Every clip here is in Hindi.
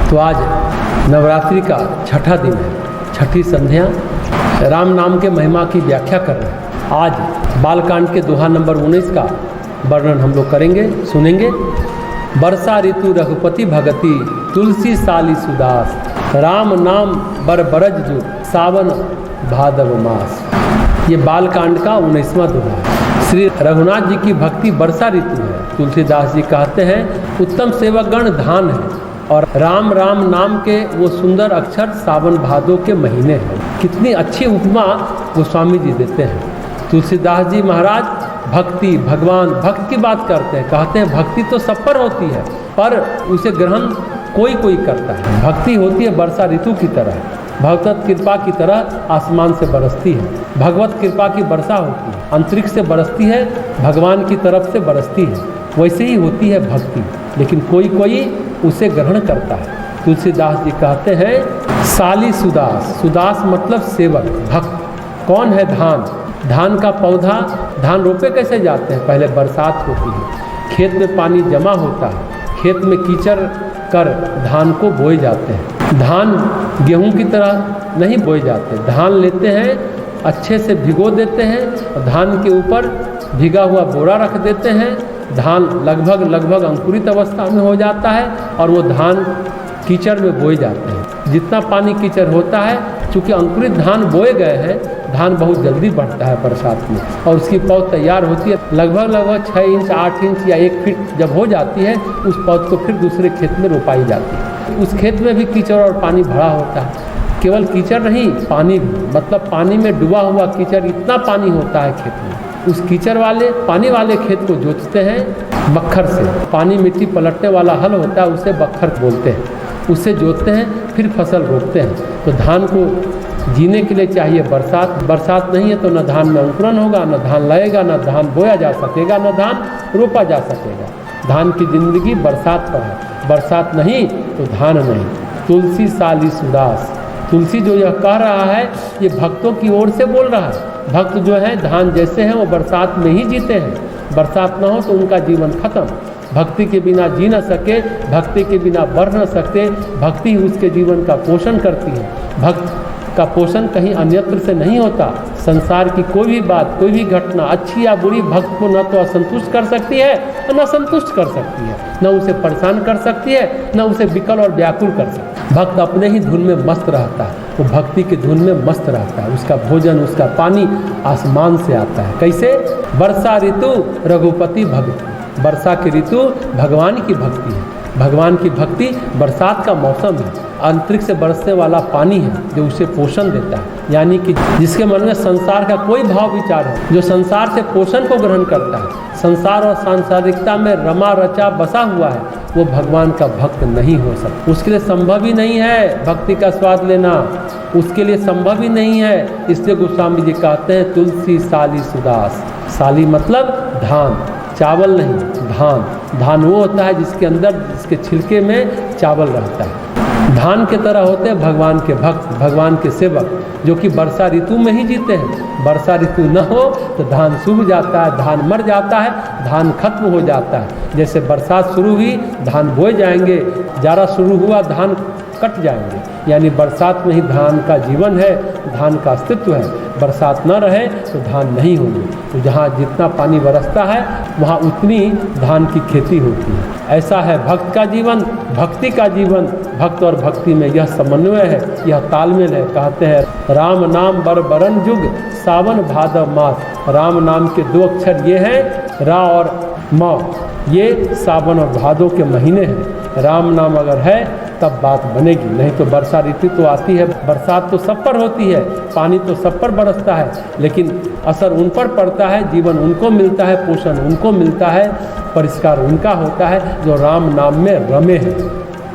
तो आज नवरात्रि का छठा दिन है, छठी संध्या, राम नाम के महिमा की व्याख्या कर रहे हैं। आज बालकांड के दोहा नंबर 19 का वर्णन हम लोग करेंगे, सुनेंगे। वर्षा ऋतु रघुपति भगति, तुलसी साली सुदास, राम नाम बर बरज जुग, सावन भादव मास। ये बालकांड का 19वां दोहा है। श्री रघुनाथ जी की भक्ति वर्षा ऋतु है। तुलसीदास जी कहते हैं उत्तम सेवक गण धान है और राम राम नाम के वो सुंदर अक्षर सावन भादों के महीने हैं। कितनी अच्छी उपमा गोस्वामी जी देते हैं। तुलसीदास जी महाराज भक्ति, भगवान, भक्त की बात करते हैं। कहते हैं भक्ति तो सब पर होती है, पर उसे ग्रहण कोई कोई करता है। भक्ति होती है वर्षा ऋतु की तरह, भगवत कृपा की तरह आसमान से बरसती है। भगवत कृपा की वर्षा होती है, अंतरिक्ष से बरसती है, भगवान की तरफ से बरसती है। वैसे ही होती है भक्ति, लेकिन कोई कोई उसे ग्रहण करता है। तुलसीदास जी कहते हैं साली सुदास, सुदास मतलब सेवक, भक्त। कौन है धान? धान का पौधा, धान रोपे कैसे जाते हैं? पहले बरसात होती है, खेत में पानी जमा होता है, खेत में कीचड़ कर धान को बोए जाते हैं। धान गेहूं की तरह नहीं बोए जाते। धान लेते हैं, अच्छे से भिगो देते हैं, धान के ऊपर भिगा हुआ बोरा रख देते हैं। धान लगभग अंकुरित अवस्था में हो जाता है और वो धान कीचड़ में बोए जाते हैं। जितना पानी कीचड़ होता है, चूँकि अंकुरित धान बोए गए हैं, धान बहुत जल्दी बढ़ता है बरसात में और उसकी पौध तैयार होती है। लगभग 6 इंच, 8 इंच या 1 फीट जब हो जाती है, उस पौध को फिर दूसरे खेत में रोपाई जाती है। उस खेत में भी कीचड़ और पानी भरा होता है। केवल कीचड़ नहीं, पानी भी, मतलब पानी में डूबा हुआ कीचड़, इतना पानी होता है खेत में। उस कीचड़ वाले पानी वाले खेत को जोतते हैं बख्खर से। पानी मिट्टी पलटने वाला हल होता है, उसे बख्खर बोलते हैं। उससे जोतते हैं, फिर फसल रोपते हैं। तो धान को जीने के लिए चाहिए बरसात। बरसात नहीं है तो न धान में अंकुरण होगा, न धान लगेगा, न धान बोया जा सकेगा, न धान रोपा जा सकेगा। धान की जिंदगी बरसात पर है, बरसात नहीं तो धान नहीं। तुलसी साली सुदास, तुलसी जो यह कह रहा है ये भक्तों की ओर से बोल रहा है। भक्त जो है धान जैसे हैं, वो बरसात में ही जीते हैं। बरसात ना हो तो उनका जीवन खत्म। भक्ति के बिना जी न सके, भक्ति के बिना बढ़ न सकते। भक्ति ही उसके जीवन का पोषण करती है। भक्त का पोषण कहीं अन्यत्र से नहीं होता। संसार की कोई भी बात, कोई भी घटना, अच्छी या बुरी, भक्त को न तो असंतुष्ट कर सकती है और न संतुष्ट कर सकती है, न उसे परेशान कर सकती है, न उसे विकल और व्याकुल कर सकती है। भक्त अपने ही धुन में मस्त रहता है, वो भक्ति की धुन में मस्त रहता है। उसका भोजन, उसका पानी आसमान से आता है। कैसे? वर्षा ऋतु रघुपति भक्ति, वर्षा की ऋतु भगवान की भक्ति है। भगवान की भक्ति बरसात का मौसम है, अंतरिक्ष से बरसने वाला पानी है जो उसे पोषण देता है। यानी कि जिसके मन में संसार का कोई भाव विचार है, जो संसार से पोषण को ग्रहण करता है, संसार और सांसारिकता में रमा रचा बसा हुआ है, वो भगवान का भक्त नहीं हो सकता। उसके लिए संभव ही नहीं है भक्ति का स्वाद लेना, उसके लिए संभव ही नहीं है। इसलिए गोस्वामी जी कहते हैं तुलसी साली सुदास। साली मतलब धान, चावल नहीं, धान। धान वो होता है जिसके अंदर, जिसके छिलके में चावल रहता है। धान के तरह होते हैं भगवान के भक्त, भगवान के सेवक, जो कि वर्षा ऋतु में ही जीते हैं। वर्षा ऋतु न हो तो धान सूख जाता है, धान मर जाता है, धान खत्म हो जाता है। जैसे बरसात शुरू हुई, धान बोए जाएंगे, जाड़ा शुरू हुआ, धान कट जाएंगे। यानी बरसात में ही धान का जीवन है, धान का अस्तित्व है। बरसात न रहे तो धान नहीं होंगे। तो जहाँ जितना पानी बरसता है वहाँ उतनी धान की खेती होती है। ऐसा है भक्त का जीवन, भक्ति का जीवन। भक्त और भक्ति में यह समन्वय है, यह तालमेल है। कहते हैं राम नाम बर बरन जुग, सावन भादव मास। राम नाम के 2 अक्षर ये हैं, रा और म। ये सावन और भादों के महीने हैं। राम नाम अगर है तब बात बनेगी, नहीं तो वर्षा ऋतु तो आती है, बरसात तो सब पर होती है, पानी तो सब पर बरसता है, लेकिन असर उन पर पड़ता है, जीवन उनको मिलता है, पोषण उनको मिलता है, परिष्कार उनका होता है जो राम नाम में रमे हैं।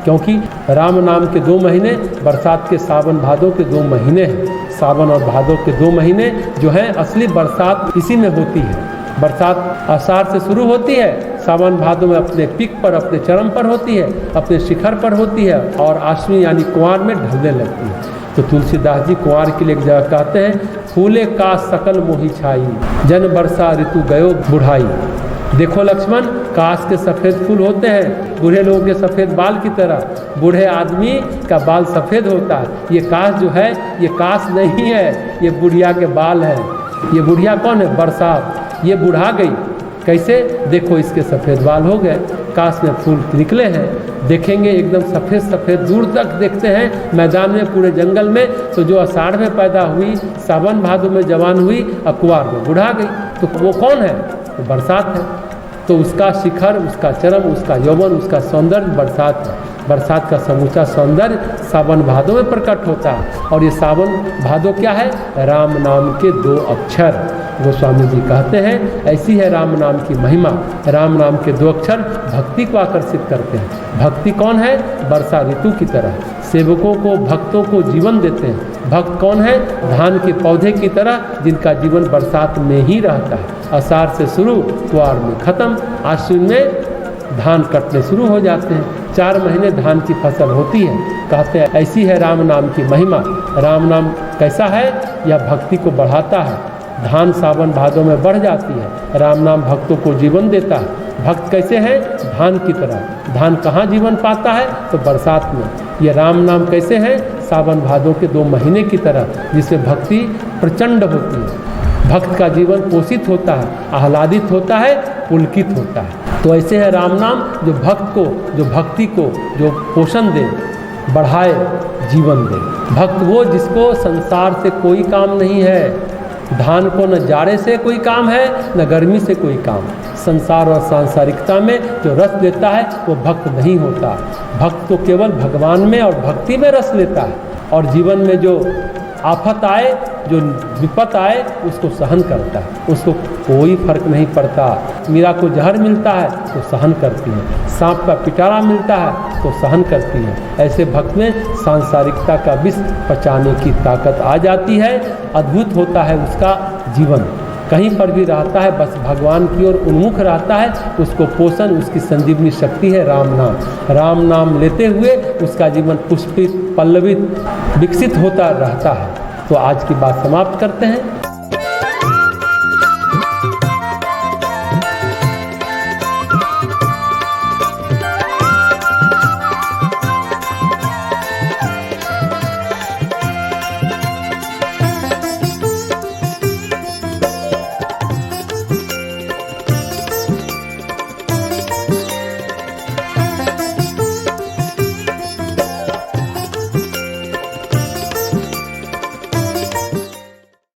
क्योंकि राम नाम के 2 महीने बरसात के सावन भादों के 2 महीने हैं। सावन और भादों के 2 महीने जो हैं असली बरसात इसी में होती है। बरसात आषाढ़ से शुरू होती है, सावन भादों में अपने पीक पर, अपने चरम पर होती है, अपने शिखर पर होती है और आश्विन यानी कुंवार में ढलने लगती है। तो तुलसीदास जी कुंवार के लिए एक जगह कहते हैं, फूले का सकल मोही छाई, जन बरसा ऋतु गयो बुढ़ाई। देखो लक्ष्मण, काश के सफ़ेद फूल होते हैं, बूढ़े लोगों के सफ़ेद बाल की तरह। बूढ़े आदमी का बाल सफ़ेद होता है। ये काश जो है, ये काश नहीं है, ये बुढ़िया के बाल है। ये बुढ़िया कौन है? बरसात। ये बुढ़ा गई कैसे? देखो इसके सफ़ेद बाल हो गए, काश में फूल निकले हैं। देखेंगे एकदम सफ़ेद सफ़ेद, दूर तक देखते हैं मैदान में, पूरे जंगल में। तो जो आषाढ़ में पैदा हुई, सावन भादों में जवान हुई, कुंवार में बुढ़ा गई। तो वो कौन है? तो बरसात है। तो उसका शिखर, उसका चरम, उसका यौवन, उसका सौंदर्य बरसात है। बरसात का समूचा सौंदर्य सावन भादों में प्रकट होता है। और ये सावन भादो क्या है? राम नाम के 2 अक्षर। गोस्वामी जी कहते हैं ऐसी है राम नाम की महिमा। राम नाम के 2 अक्षर भक्ति को आकर्षित करते हैं। भक्ति कौन है? वर्षा ऋतु की तरह सेवकों को, भक्तों को जीवन देते हैं। भक्त कौन है? धान के पौधे की तरह जिनका जीवन बरसात में ही रहता है। आषाढ़ से शुरू, कुंवार में खत्म, आश्विन में धान कटने शुरू हो जाते हैं। 4 महीने धान की फसल होती है। कहते हैं ऐसी है राम नाम की महिमा। राम नाम कैसा है? यह भक्ति को बढ़ाता है। धान सावन भादों में बढ़ जाती है। राम नाम भक्तों को जीवन देता है। भक्त कैसे हैं? धान की तरह। धान कहाँ जीवन पाता है? तो बरसात में। ये राम नाम कैसे हैं? सावन भादों के 2 महीने की तरह, जिसमें भक्ति प्रचंड होती है। भक्त का जीवन पोषित होता है, आह्लादित होता है, पुलकित होता है। तो ऐसे है राम नाम जो भक्त को, जो भक्ति को जो पोषण दे, बढ़ाए, जीवन दे। भक्त वो जिसको संसार से कोई काम नहीं है। धान को न जाड़े से कोई काम है, न गर्मी से कोई काम। संसार और सांसारिकता में जो रस लेता है वो भक्त नहीं होता। भक्त तो केवल भगवान में और भक्ति में रस लेता है। और जीवन में जो आफत आए, जो विपत आए, उसको सहन करता है। उसको कोई फर्क नहीं पड़ता। मीरा को जहर मिलता है तो सहन करती है, सांप का पिटारा मिलता है तो सहन करती है। ऐसे भक्त में सांसारिकता का विष पचाने की ताकत आ जाती है। अद्भुत होता है उसका जीवन। कहीं पर भी रहता है बस भगवान की ओर उन्मुख रहता है। उसको पोषण, उसकी संजीवनी शक्ति है राम नाम। राम नाम लेते हुए उसका जीवन पुष्पित, पल्लवित, विकसित होता रहता है। तो आज की बात समाप्त करते हैं।